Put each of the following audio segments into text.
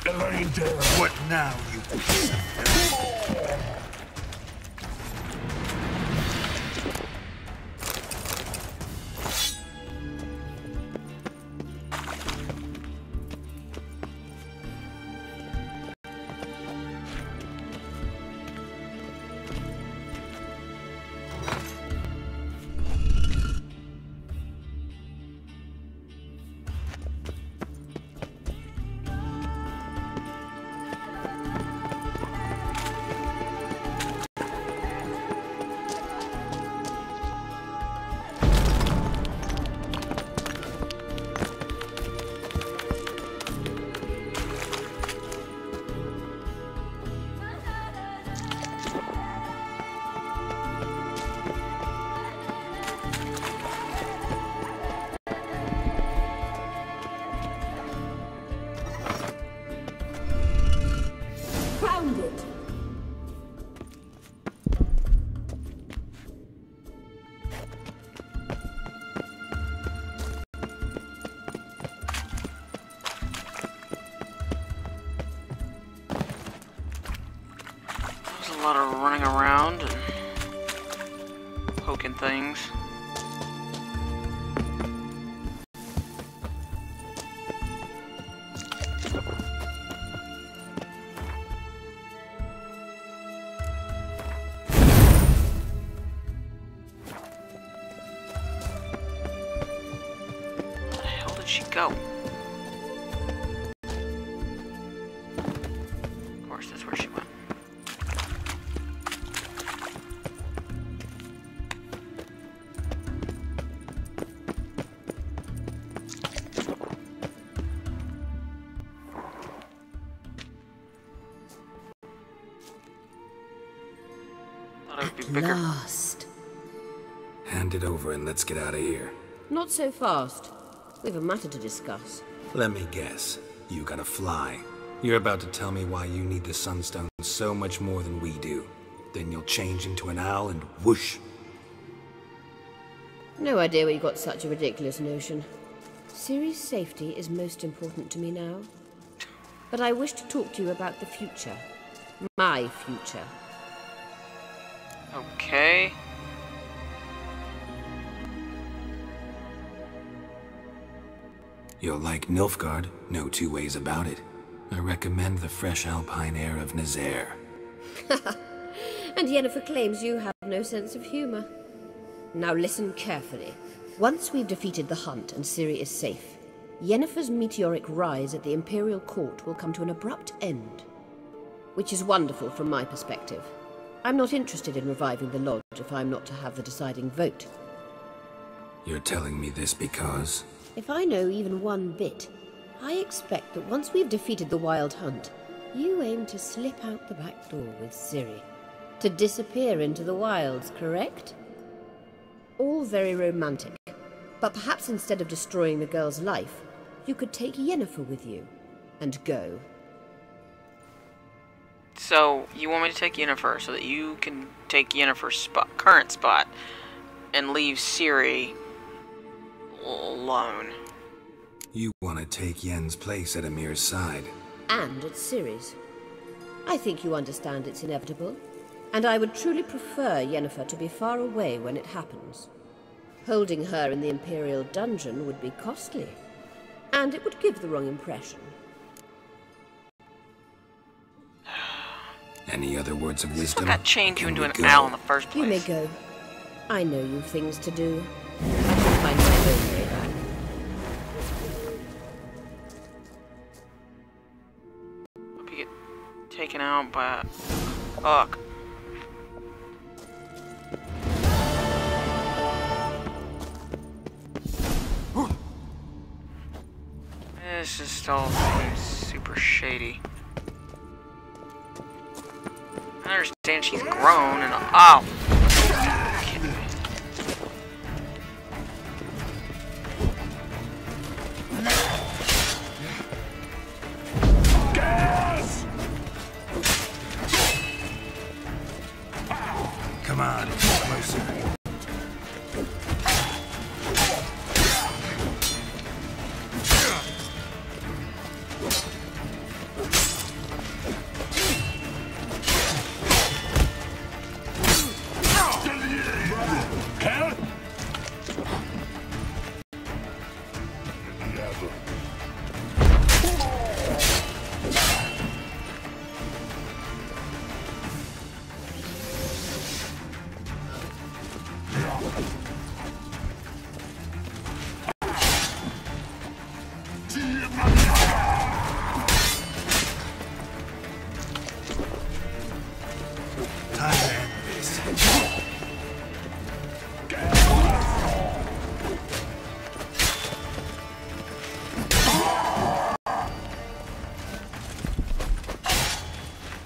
What now, you piece of filth? A lot of running around and poking things. Where the hell did she go? Of course, that's where she went. At last. Hand it over and let's get out of here. Not so fast. We have a matter to discuss. Let me guess. You gotta fly. You're about to tell me why you need the Sunstone so much more than we do. Then you'll change into an owl and whoosh. No idea where you got such a ridiculous notion. Ciri's safety is most important to me now. But I wish to talk to you about the future. My future. Okay. You'll like Nilfgaard, no two ways about it. I recommend the fresh alpine air of Nazaire. And Yennefer claims you have no sense of humor. Now listen carefully. Once we've defeated the hunt and Ciri is safe, Yennefer's meteoric rise at the Imperial Court will come to an abrupt end. Which is wonderful from my perspective. I'm not interested in reviving the Lodge if I'm not to have the deciding vote. You're telling me this because? If I know even one bit, I expect that once we've defeated the Wild Hunt, you aim to slip out the back door with Ciri. To disappear into the wilds, correct? All very romantic. But perhaps instead of destroying the girl's life, you could take Yennefer with you and go. So, you want me to take Yennefer so that you can take Yennefer's current spot and leave Ciri alone? You want to take Yen's place at Amir's side. And at Ciri's. I think you understand it's inevitable. And I would truly prefer Yennefer to be far away when it happens. Holding her in the Imperial dungeon would be costly. And it would give the wrong impression. Any other words of wisdom? What got changed you into an owl in the first place? You may go. I know you've things to do. I can find my own way back. Hope you get taken out by a fuck. This just all seems super shady. I understand she's grown and oh, you're kidding me. Gas! Come on, closer.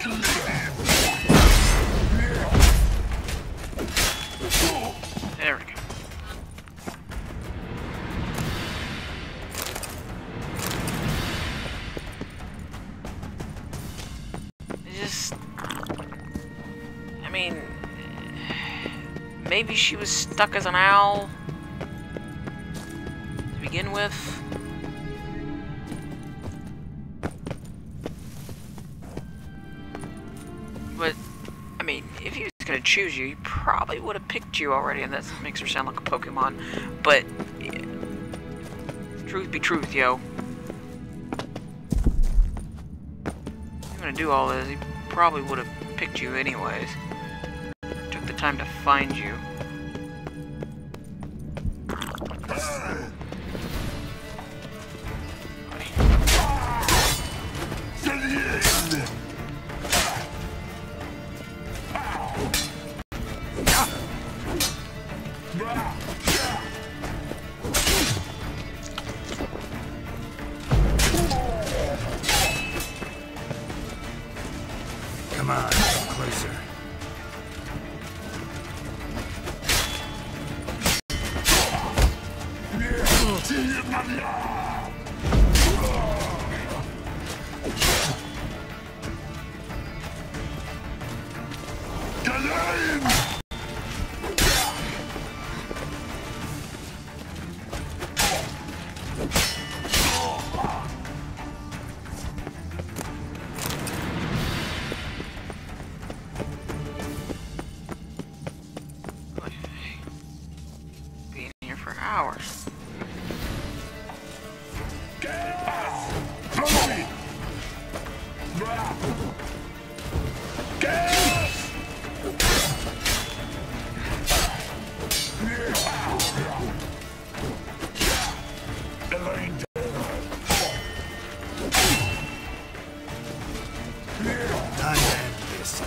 There we go. I mean, maybe she was stuck as an owl to begin with. But, I mean, if he was gonna choose you, he probably would have picked you already, and that makes her sound like a Pokemon. But, truth be truth, yo. If you're gonna do all this, he probably would have picked you anyways. Took the time to find you. Come on, closer. Being here for hours. Time to end this.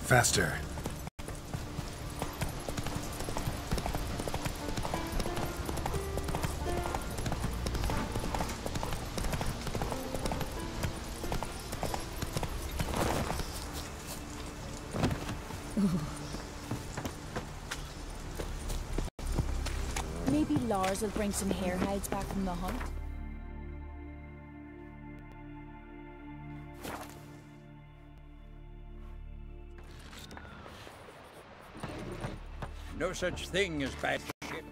Faster. Maybe Lars will bring some hare hides back from the hunt. No such thing as bad shit.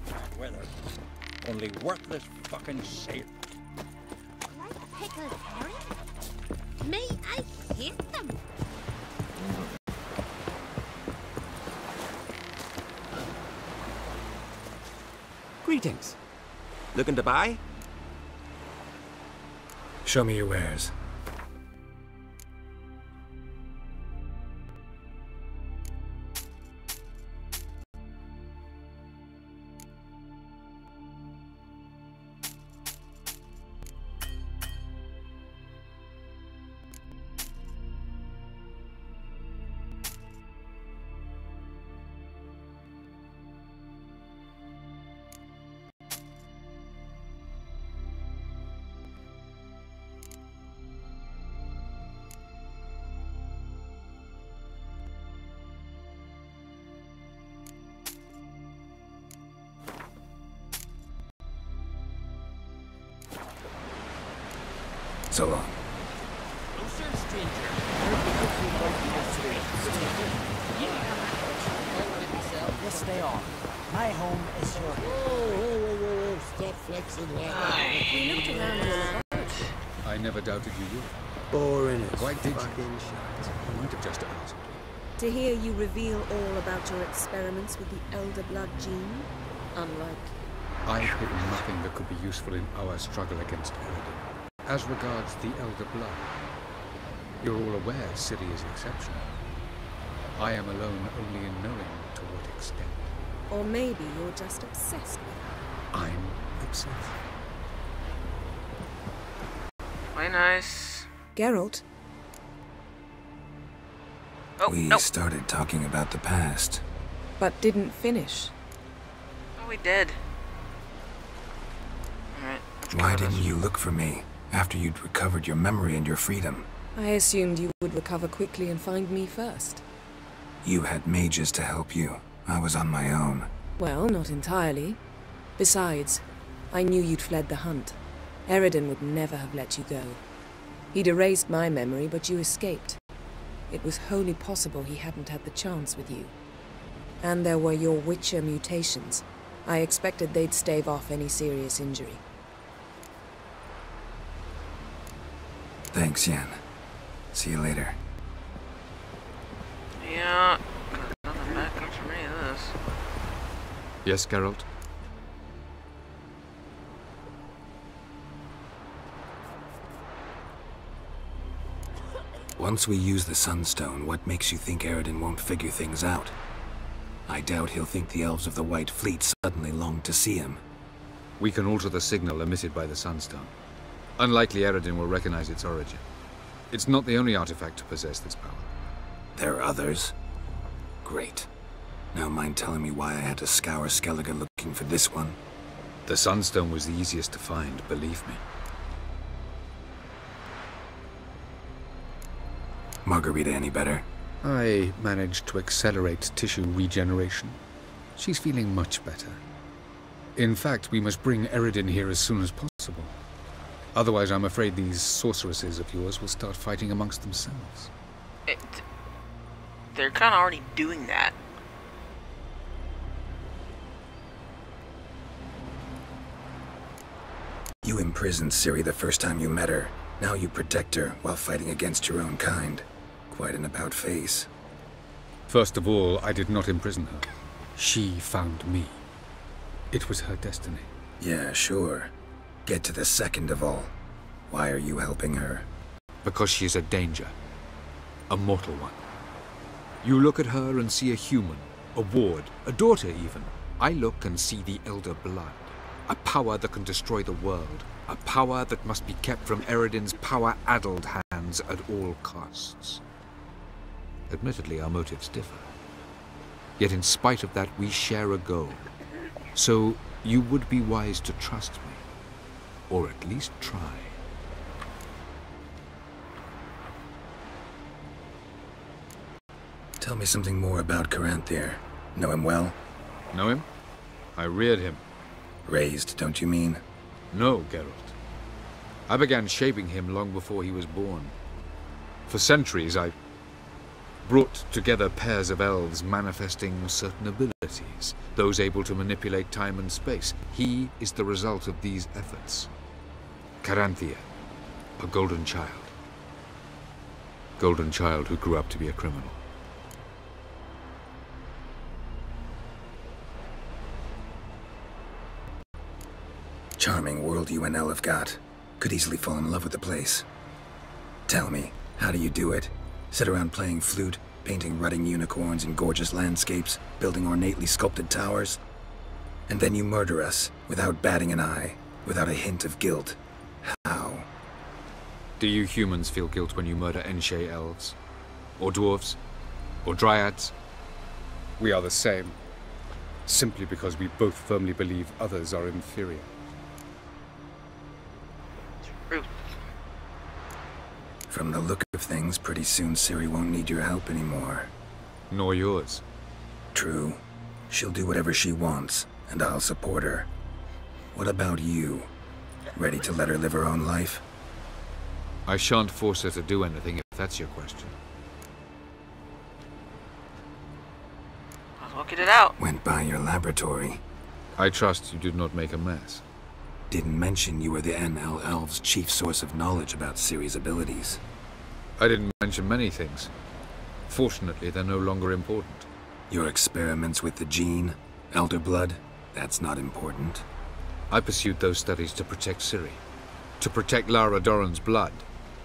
Bad weather. Only worthless fucking sail. Like pickled herring? May I hit them? Greetings. Looking to buy? Show me your wares. So long. Yes, they are. My home is your home. Stop flexing We looked around all about. I never doubted you would. Boring as Why did you? fucking shite. I might have just asked. To hear you reveal all about your experiments with the Elder Blood gene, unlike... I've hidden nothing that could be useful in our struggle against Eridan. As regards the Elder Blood, you're all aware Ciri is exceptional. I am alone only in knowing to what extent. Or maybe you're just obsessed with her. I'm obsessed. Way nice. Geralt? Oh, We no. started talking about the past. But didn't finish. Oh, we did. Alright. Why didn't you look for me after you'd recovered your memory and your freedom? I assumed you would recover quickly and find me first. You had mages to help you. I was on my own. Well, not entirely. Besides, I knew you'd fled the hunt. Eridan would never have let you go. He'd erased my memory, but you escaped. It was wholly possible he hadn't had the chance with you. And there were your Witcher mutations. I expected they'd stave off any serious injury. Thanks, Yen. See you later. Yeah. Nothing bad comes from any of this. Yes, Geralt? Once we use the Sunstone, what makes you think Eridan won't figure things out? I doubt he'll think the elves of the White Fleet suddenly long to see him. We can alter the signal emitted by the Sunstone. Unlikely Eridan will recognize its origin. It's not the only artifact to possess this power. There are others? Great. Now mind telling me why I had to scour Skellige looking for this one? The Sunstone was the easiest to find, believe me. Margarita any better? I managed to accelerate tissue regeneration. She's feeling much better. In fact, we must bring Eridan here as soon as possible. Otherwise, I'm afraid these sorceresses of yours will start fighting amongst themselves. They're kind of already doing that. You imprisoned Ciri the first time you met her. Now you protect her while fighting against your own kind. Quite an about-face. First of all, I did not imprison her. She found me. It was her destiny. Yeah, sure. Get to the second of all. Why are you helping her? Because she is a danger. A mortal one. You look at her and see a human, a ward, a daughter even. I look and see the Elder Blood. A power that can destroy the world. A power that must be kept from Eridan's power-addled hands at all costs. Admittedly, our motives differ. Yet in spite of that, we share a goal. So, you would be wise to trust me. or at least try. Tell me something more about Caranthir. Know him well? Know him? I reared him. Raised, don't you mean? No, Geralt. I began shaping him long before he was born. For centuries, I brought together pairs of elves manifesting certain abilities, those able to manipulate time and space. He is the result of these efforts. Caranthir, a golden child. Golden child who grew up to be a criminal. Charming world you and El have got. Could easily fall in love with the place. Tell me, how do you do it? Sit around playing flute, painting rutting unicorns in gorgeous landscapes, building ornately sculpted towers? And then you murder us, without batting an eye, without a hint of guilt. How? Do you humans feel guilt when you murder Enshe elves? Or dwarves? Or dryads? We are the same, simply because we both firmly believe others are inferior. From the look of things, pretty soon Ciri won't need your help anymore. Nor yours. True. She'll do whatever she wants, and I'll support her. What about you? Ready to let her live her own life? I shan't force her to do anything, if that's your question. I'll get it out. Went by your laboratory. I trust you did not make a mess. Didn't mention you were the NL Elves' chief source of knowledge about Ciri's abilities. I didn't mention many things. Fortunately, they're no longer important. Your experiments with the gene, Elder Blood, that's not important. I pursued those studies to protect Ciri. To protect Lara Doran's blood,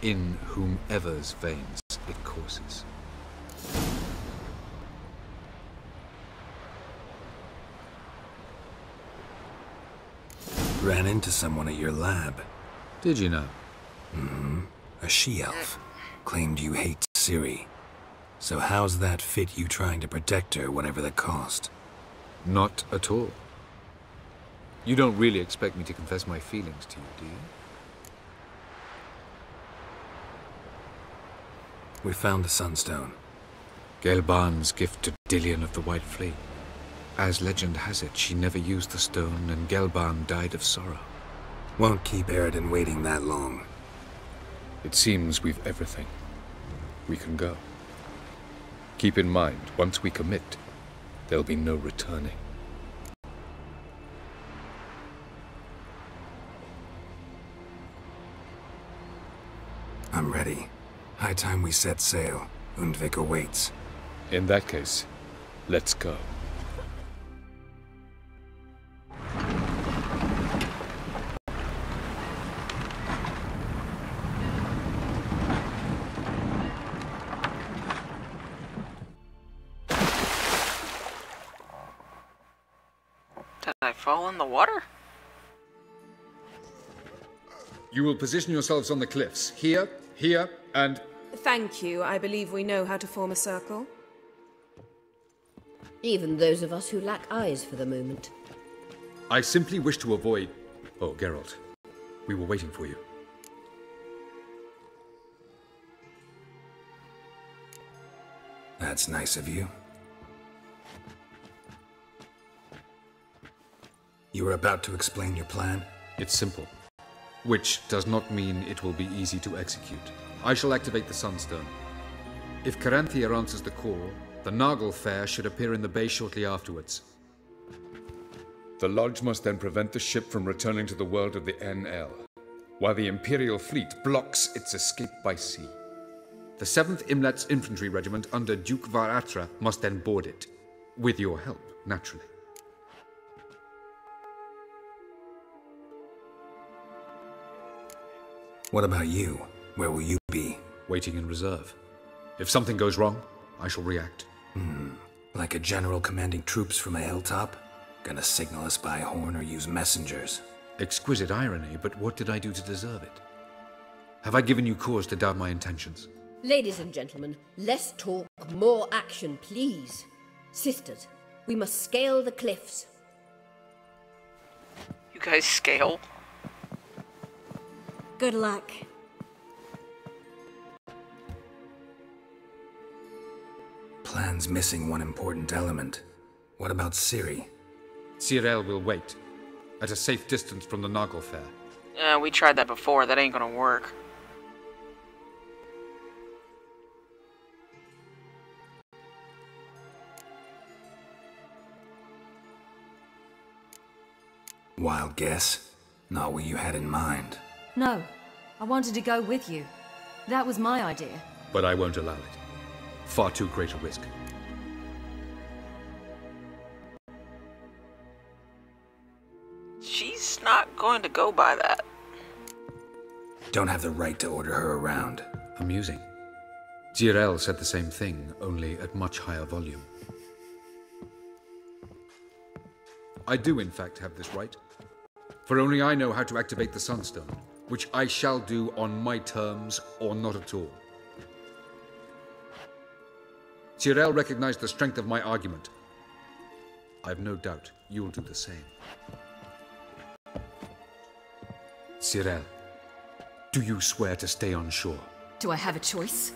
in whomever's veins it courses. Ran into someone at your lab. Did you know? Mm-hmm. A she-elf. Claimed you hate Ciri. So how's that fit you trying to protect her, whatever the cost? Not at all. You don't really expect me to confess my feelings to you, do you? We found the Sunstone. Gelban's gift to Dillion of the White Fleet. As legend has it, she never used the stone, and Gelban died of sorrow. Won't keep Eredin waiting that long. It seems we've everything. We can go. Keep in mind, once we commit, there'll be no returning. I'm ready. High time we set sail. Undvik awaits. In that case, let's go. Did I fall in the water? You will position yourselves on the cliffs. Here, here, and... Thank you. I believe we know how to form a circle. Even those of us who lack eyes for the moment. I simply wish to avoid... Oh, Geralt. We were waiting for you. That's nice of you. You were about to explain your plan? It's simple. Which does not mean it will be easy to execute. I shall activate the Sunstone. If Caranthir answers the call, the Nargle Fair should appear in the bay shortly afterwards. The Lodge must then prevent the ship from returning to the world of the NL, while the Imperial fleet blocks its escape by sea. The 7th Imlet's Infantry Regiment under Duke Varatra must then board it. With your help, naturally. What about you? Where will you be? Waiting in reserve. If something goes wrong, I shall react. Like a general commanding troops from a hilltop? Gonna signal us by horn or use messengers? Exquisite irony, but what did I do to deserve it? Have I given you cause to doubt my intentions? Ladies and gentlemen, less talk, more action, please. Sisters, we must scale the cliffs. You guys scale? Good luck. Plan's missing one important element. What about Ciri? Ciri will wait, at a safe distance from the Nagelfair. We tried that before. That ain't gonna work. Wild guess? Not what you had in mind. No, I wanted to go with you. That was my idea. But I won't allow it. Far too great a risk. She's not going to go by that. Don't have the right to order her around. Amusing. Ciri said the same thing, only at much higher volume. I do, in fact, have this right. For only I know how to activate the Sunstone, which I shall do on my terms or not at all. Ciri recognized the strength of my argument. I've no doubt you'll do the same. Ciri, do you swear to stay on shore? Do I have a choice?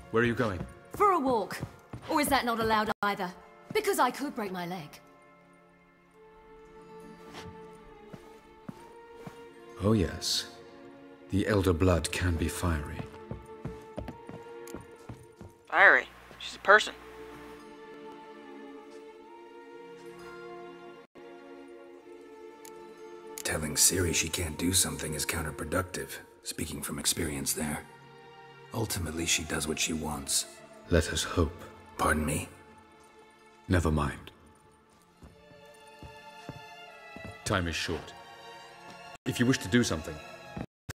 Where are you going? For a walk. Or is that not allowed either? Because I could break my leg. Oh yes. The Elder Blood can be fiery. Fiery? She's a person. Telling Ciri she can't do something is counterproductive, speaking from experience there. Ultimately, she does what she wants. Let us hope. Pardon me? Never mind. Time is short. If you wish to do something,